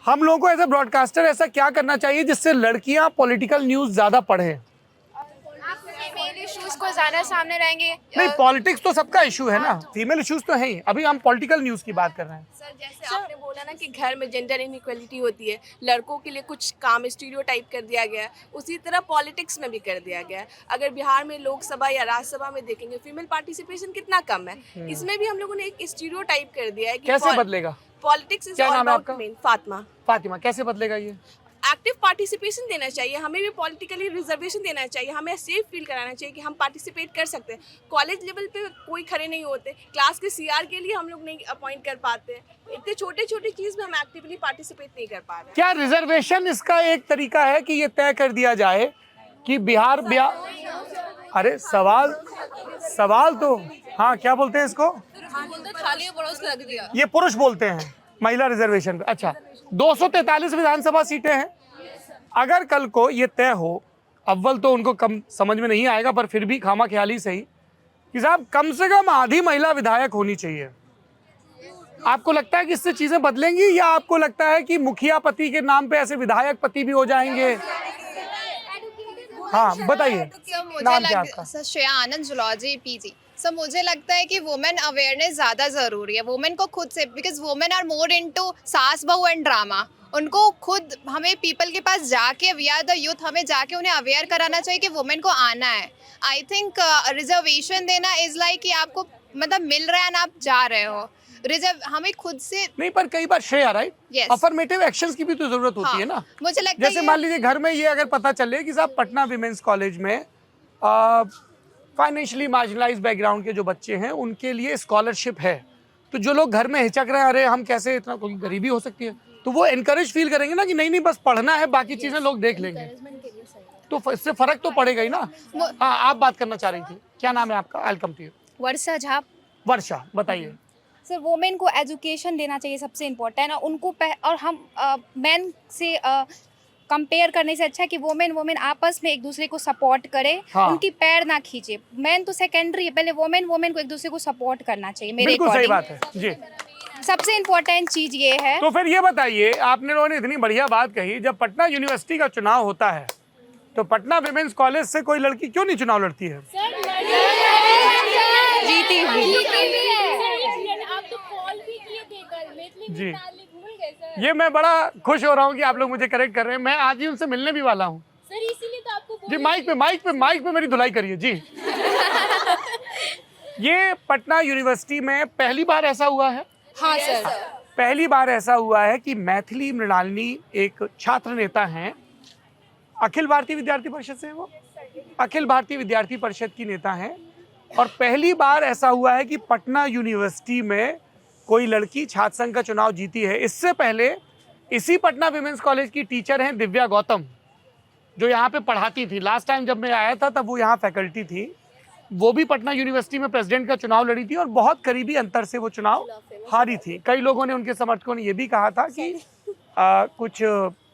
हम लोगों को एज ए ब्रॉडकास्टर ऐसा क्या करना चाहिए जिससे लड़कियां पॉलिटिकल न्यूज ज्यादा पढ़ें? मेल इश्यूज को ज्यादा सामने रहेंगे। नहीं, पॉलिटिक्स तो सबका इशू है ना, फीमेल इश्यूज तो है ही। अभी हम पॉलिटिकल न्यूज की बात कर रहे हैं। सर जैसे आपने बोला ना कि घर में जेंडर इनइक्वालिटी होती है, लड़कों के लिए कुछ काम स्टीरियोटाइप कर दिया गया है, उसी तरह पॉलिटिक्स में भी कर दिया गया है। अगर बिहार में लोकसभा या राज्यसभा में देखेंगे फीमेल पार्टिसिपेशन कितना कम है, इसमें भी हम लोगों ने एक स्टीरियोटाइप कर दिया है कि कैसे बदलेगा? पॉलिटिक्स इज क्या ऑल नाम है अबाउट आपका? मेन। फातिमा। कैसे बदलेगा ये? एक्टिव पार्टिसिपेशन देना चाहिए, हमें भी पॉलिटिकली रिजर्वेशन देना चाहिए, हमें सेफ फील कराना चाहिए कि हम पार्टिसिपेट कर सकते हैं। कॉलेज लेवल पे कोई खड़े नहीं होते, क्लास के सीआर के लिए हम लोग नहीं अपॉइंट कर पाते, इतने छोटे छोटे चीज़ में हम एक्टिवली पार्टिसिपेट नहीं कर पा रहे। क्या रिजर्वेशन इसका एक तरीका है कि ये तय कर दिया जाए कि बिहार अरे सवाल तो हाँ, क्या बोलते हैं इसको? ये पुरुष बोलते हैं महिला रिजर्वेशन पे। अच्छा, 243 विधानसभा सीटें हैं। अगर कल को ये तय हो, अव्वल तो उनको कम समझ में नहीं आएगा, पर फिर भी खामा ख्याली सही कि साहब कम से कम आधी महिला विधायक होनी चाहिए। आपको लगता है कि इससे चीजें बदलेंगी, या आपको लगता है कि मुखिया पति के नाम पे ऐसे विधायक पति भी हो जाएंगे? हाँ बताइए, नाम क्या आपका? सर श्रेया आनंद, जूलॉजी पीजी। सर मुझे लगता है कि वुमेन अवेयरनेस ज़्यादा ज़रूरी है, वुमेन को खुद से, because women are more into saas bahu and drama. उनको खुद, हमें पीपल के पास जाके, वी आर द यूथ, हमें जाके उन्हें अवेयर कराना चाहिए कि वुमेन को आना है। आई थिंक रिजर्वेशन देना इज़ लाइक कि आपको मतलब मिल रहा है ना, आप जा रहे हो। रिजर्व हमें खुद से नहीं, पर कई बार Shreya, right, Yes. Affirmative actions की भी तो जरूरत होती है ना। मुझे लगता है जैसे मान लीजिए घर में ये अगर पता चले कि साहब पटना विमेंस कॉलेज में फाइनेंशियली मार्जिनलाइज बैकग्राउंड के जो बच्चे हैं उनके लिए स्कॉलरशिप है, तो जो लोग घर में हिचक रहे हैं, अरे हम कैसे, इतना कोई गरीबी हो सकती है, तो वो एनकरेज फील करेंगे ना कि नहीं बस पढ़ना है, बाकी चीजें लोग देख लेंगे, तो इससे फर्क तो पड़ेगा ही ना। हाँ, आप बात करना चाह रही थी, क्या नाम है आपका? आई कम टू यू। वर्षा झा। वर्षा, बताइए। सर वोमेन को एजुकेशन देना चाहिए, सबसे इम्पोर्टेंट है उनको और हम मैन से कंपेयर करने से अच्छा है कि वोमेन आपस में एक दूसरे को सपोर्ट करे। हाँ। उनकी पैर ना खींचे। मैन तो सेकेंडरी है, पहले वोमेन को एक दूसरे को सपोर्ट करना चाहिए। मेरे बिल्कुल सही बात है जी। सबसे इम्पोर्टेंट चीज ये है। तो फिर ये बताइए, आपने लोगों ने इतनी बढ़िया बात कही, जब पटना यूनिवर्सिटी का चुनाव होता है तो पटना विमेंस कॉलेज से कोई लड़की क्यों नहीं चुनाव लड़ती है? जीती जी, ये मैं बड़ा खुश हो रहा हूँ कि आप लोग मुझे करेक्ट कर रहे हैं। मैं आज ही उनसे मिलने भी वाला हूँ सर, इसीलिए तो आपको जी। माइक पे मेरी धुलाई करिए जी। ये पटना यूनिवर्सिटी में पहली बार ऐसा हुआ है? हाँ सर। पहली बार ऐसा हुआ है कि मैथिली मृणालिनी एक छात्र नेता हैं, अखिल भारतीय विद्यार्थी परिषद से, वो अखिल भारतीय विद्यार्थी परिषद की नेता हैं, और पहली बार ऐसा हुआ है कि पटना यूनिवर्सिटी में कोई लड़की छात्र संघ का चुनाव जीती है। इससे पहले इसी पटना विमेंस कॉलेज की टीचर हैं दिव्या गौतम, जो यहाँ पे पढ़ाती थी। लास्ट टाइम जब मैं आया था तब वो यहाँ फैकल्टी थी। वो भी पटना यूनिवर्सिटी में प्रेसिडेंट का चुनाव लड़ी थी और बहुत करीबी अंतर से वो चुनाव हारी थी। कई लोगों ने, उनके समर्थकों ने ये भी कहा था कि कुछ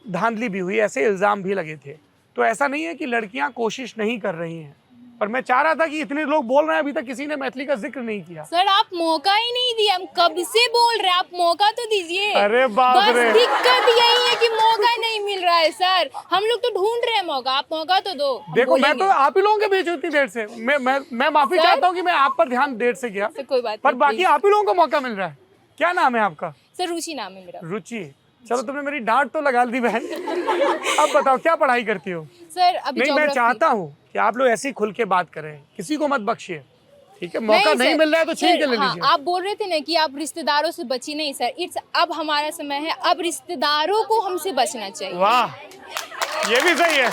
धांधली भी हुई, ऐसे इल्ज़ाम भी लगे थे। तो ऐसा नहीं है कि लड़कियां कोशिश नहीं कर रही हैं, पर मैं चाह रहा था कि इतने लोग बोल रहे हैं, अभी तक किसी ने मैथिली का जिक्र नहीं किया। सर आप मौका ही नहीं दिया, हम कब से बोल रहे हैं, आप मौका तो दीजिए। अरे बाप रे, बस दिक्कत यही है कि मौका नहीं मिल रहा है सर। हम लोग तो ढूंढ रहे हैं मौका, आप मौका तो दो। देखो मैं तो आप ही लोगों के बीच उतनी देर से, मैं माफी चाहता हूँ कि मैं आप पर ध्यान देर से किया, कोई बात पर नहीं, बाकी आप ही लोगों को मौका मिल रहा है। क्या नाम है आपका? सर रुचि नाम है मेरा। रुचि, चलो तुमने मेरी डांट तो लगा दी बहन। अब बताओ क्या पढ़ाई करती हो? सर अभी नहीं, मैं चाहता हूँ कि आप लोग ऐसे ही खुल के बात करें, किसी को मत बख्शिए, ठीक है? मौका नहीं मिल रहा है तो छीन के ले लीजिए। आप बोल रहे थे ना कि आप रिश्तेदारों से बची नहीं सर, इट्स अब हमारा समय है, अब रिश्तेदारों को हमसे बचना चाहिए। वाह, ये भी सही है।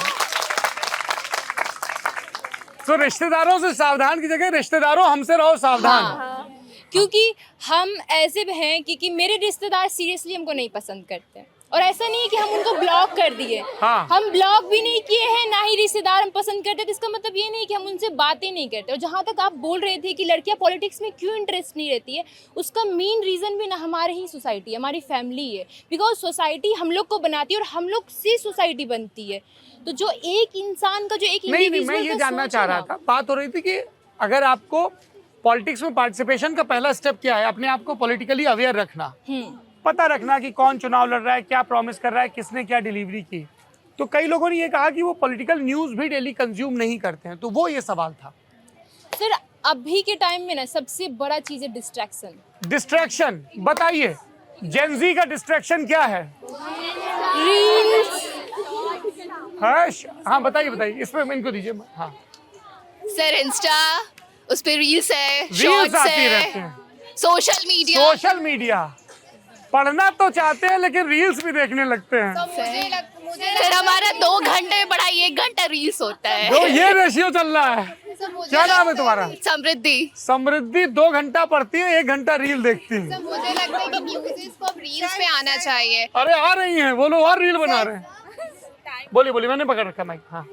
तो रिश्तेदारों से सावधान की जगह रिश्तेदारों हमसे रहो सावधान। क्योंकि हम ऐसे हैं कि मेरे रिश्तेदार सीरियसली हमको नहीं पसंद करते, और ऐसा नहीं है कि हम उनको ब्लॉक कर दिए। हाँ। हम ब्लॉक भी नहीं किए हैं, ना ही रिश्तेदार हम पसंद करते, तो इसका मतलब ये नहीं कि हम उनसे बातें नहीं करते। और जहाँ तक आप बोल रहे थे कि लड़कियाँ पॉलिटिक्स में क्यों इंटरेस्ट नहीं रहती है, उसका मेन रीज़न भी ना हमारे ही सोसाइटी है, हमारी फैमिली है। बिकॉज सोसाइटी हम लोग को बनाती है और हम लोग से सोसाइटी बनती है। तो जो एक इंसान का जो एक नहीं, मैं ये जानना चाह रहा था, बात हो रही थी कि अगर आपको पॉलिटिक्स में पार्टिसिपेशन का पहला स्टेप क्या है, अपने आप को पॉलिटिकली अवेयर रखना, पता रखना कि कौन चुनाव लड़ रहा है, क्या प्रॉमिस कर रहा है, किसने क्या डिलीवरी की। तो कई लोगों ने ये कहा कि वो पॉलिटिकल न्यूज़ भी डेली कंज्यूम नहीं करते हैं, तो वो ये सवाल था। सर अभी के टाइम में ना सबसे बड़ा चीज़ है डिस्ट्रैक्शन। डिस्ट्रैक्शन बताइए, जेनजी का डिस्ट्रैक्शन क्या है? हाँ बताइए बताइए, इसमें इनको दीजिए। हाँ सर इंस्टा, उस पे रील्स है, रील्स शॉर्ट्स आती रहती है, हैं, सोशल मीडिया। Social media. पढ़ना तो चाहते हैं लेकिन रील्स भी देखने लगते हैं। सर हमारा 2 घंटे में पढ़ाई 1 घंटा रील्स होता है। तो ये रेशियो चल रहा है। क्या नाम है तुम्हारा? समृद्धि। समृद्धि 2 घंटा पढ़ती है, 1 घंटा रील देखती है। मुझे लगता है कि न्यूज़ को रील्स पे आना चाहिए। अरे आ रही हैं वो लोग और रील बना रहे हैं। बोलिए बोलिए, मैंने पकड़ रखा माइक। हाँ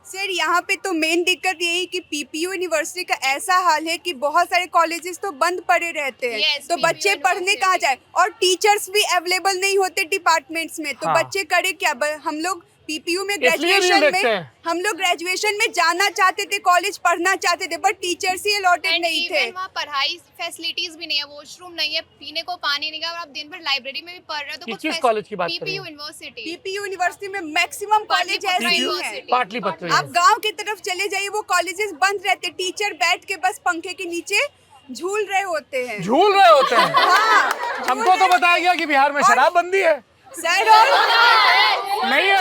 सर यहाँ पे तो मेन दिक्कत यही कि पीपीयू यूनिवर्सिटी का ऐसा हाल है कि बहुत सारे कॉलेजेस तो बंद पड़े रहते हैं। Yes, तो PPU बच्चे पढ़ने कहाँ जाए, और टीचर्स भी अवेलेबल नहीं होते डिपार्टमेंट्स में, तो हाँ। बच्चे करे क्या? हम लोग पीपीयू में इसलिए नहीं ग्रेजुएशन देखते में हैं। हम लोग ग्रेजुएशन में जाना चाहते थे, कॉलेज पढ़ना चाहते थे, बट टीचर्स ही अलॉटेड नहीं थे। वहाँ पढ़ाई फैसिलिटीज भी नहीं है, वॉशरूम नहीं है, पीने को पानी नहीं है, और आप दिन भर लाइब्रेरी में भी पढ़ रहे हो तो किस कॉलेज की बात कर रहे पीपीयू हो? यूनिवर्सिटी। पीपीयू यूनिवर्सिटी में मैक्सिमम कॉलेज ऐसे ही हैं। पाटलिपुत्र। आप गांव की तरफ चले जाइए, वो कॉलेजेस बंद रहते, टीचर बैठ के बस पंखे के नीचे झूल रहे होते हैं। झूल रहे होते हैं। हाँ, हमको तो बताया गया कि बिहार में शराबबंदी है। सर और नहीं है?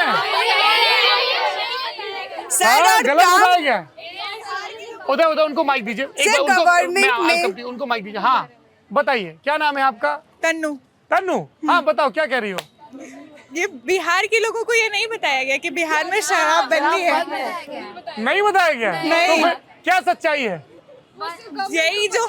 सर हाँ, और गलत काम बताया गया। उधर उधर उनको माइक दीजिए। एक सर, बार उनको गवर्नमेंट में उनको माइक दीजिए। हाँ बताइए, क्या नाम है आपका? तन्नू। तन्नू। हाँ बताओ, क्या कह रही हो? ये बिहार के लोगों को ये नहीं बताया गया कि बिहार में शराबबंदी है। नहीं बताया गया? नहीं। तो फिर क्या सच्चाई है? यही जो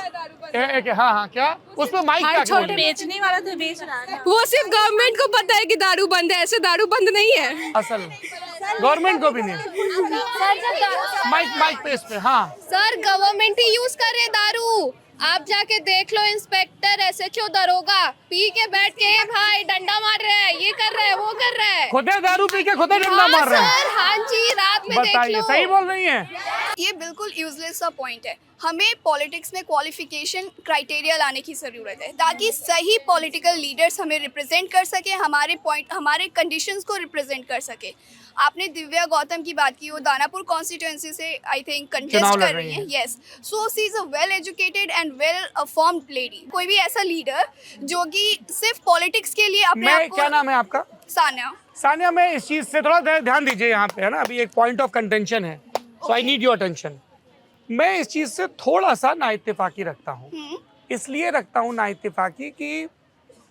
हाँ क्या उसमें माइक क्या छोटे बेचने वाला तो बेच रहा है। वो सिर्फ गवर्नमेंट को पता है कि दारू बंद है, ऐसे दारू बंद नहीं है। असल गवर्नमेंट को भी नहीं। माइक पे इस पे। हाँ सर गवर्नमेंट ही यूज कर रहे हैं दारू। आप जाके देख लो, इंस्पेक्टर, एसएचओ, दरोगा पी के बैठ के भाई डंडा मार रहे हैं, ये कर रहे हैं, वो कर रहे हैं। खुदे दारू पी के खुदे डंडा मार रहे हैं। सर हाँ जी, रात में देख बताइए, लो। सही बोल रही हैं? ये बिल्कुल यूजलेस सा पॉइंट है। हमें पॉलिटिक्स में क्वालिफिकेशन क्राइटेरिया लाने की ज़रूरत है ताकि सही पॉलिटिकल लीडर्स हमें रिप्रेजेंट कर सके, हमारे पॉइंट, हमारे कंडीशंस को रिप्रेजेंट कर सके। आपने दिव्या गौतम की बात की, वो दानापुर कॉन्स्टिट्यूएंसी से आई थिंक कंटेस्ट कर रही हैं। Yes, so she is a well educated and well formed lady. कोई भी ऐसा लीडर जो कि सिर्फ पॉलिटिक्स के लिए अपने आप को। क्या नाम है आपका? सान्या। सानिया, मैं इस चीज से थोड़ा ध्यान दीजिए यहाँ पे, है ना, अभी एक पॉइंट ऑफ कंटेंशन है, सो आई नीड योर अटेंशन। मैं इस चीज से थोड़ा सा नाइत्तेफाकी रखता हूँ। इसलिए रखता हूँ नाइत्तेफाकी कि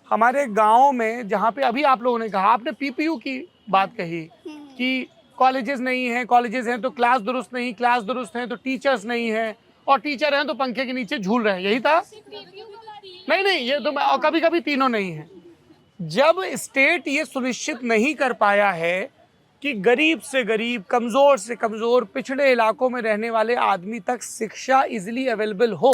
हमारे गाँव में, जहाँ पे अभी आप लोगों ने कहा, आपने पीपीयू की बात कही कि कॉलेजेस नहीं हैं, कॉलेजेस हैं तो क्लास दुरुस्त नहीं, क्लास दुरुस्त हैं तो टीचर्स नहीं हैं, और टीचर हैं तो पंखे के नीचे झूल रहे हैं, यही था? नहीं, ये तो और कभी कभी तीनों नहीं है। जब स्टेट ये सुनिश्चित नहीं कर पाया है कि गरीब से गरीब, कमज़ोर से कमज़ोर, पिछड़े इलाकों में रहने वाले आदमी तक शिक्षा इजीली अवेलेबल हो,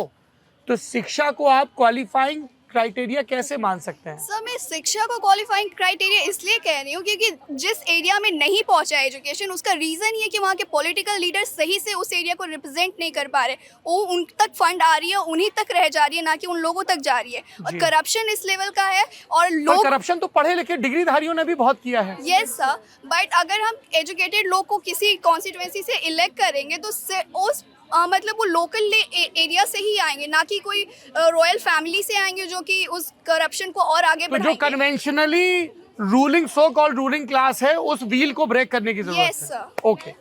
तो शिक्षा को आप क्वालिफाइंग क्राइटेरिया कैसे मान सकते हैं? सर मैं शिक्षा को क्वालिफाइंग क्राइटेरिया इसलिए कह रही हूँ क्योंकि जिस एरिया में नहीं पहुँचा एजुकेशन, उसका रीज़न ये कि वहाँ के पॉलिटिकल लीडर सही से उस एरिया को रिप्रेजेंट नहीं कर पा रहे। वो उन तक फंड आ रही है, उन्हीं तक रह जा रही है, ना कि उन लोगों तक जा रही है। और करप्शन इस लेवल का है, और लोग करप्शन तो पढ़े लिखे डिग्रीधारियों ने भी बहुत किया है। यस सर, बट अगर हम एजुकेटेड लोग को किसी कॉन्स्टिट्यूएंसी से इलेक्ट करेंगे तो उस मतलब वो लोकल एरिया से ही आएंगे, ना कि कोई रॉयल फैमिली से आएंगे जो कि उस करप्शन को और आगे तो बढ़ाएंगे। जो conventionally ruling, so called ruling class है, उस व्हील को ब्रेक करने की जरूरत Yes, है। sir. ओके।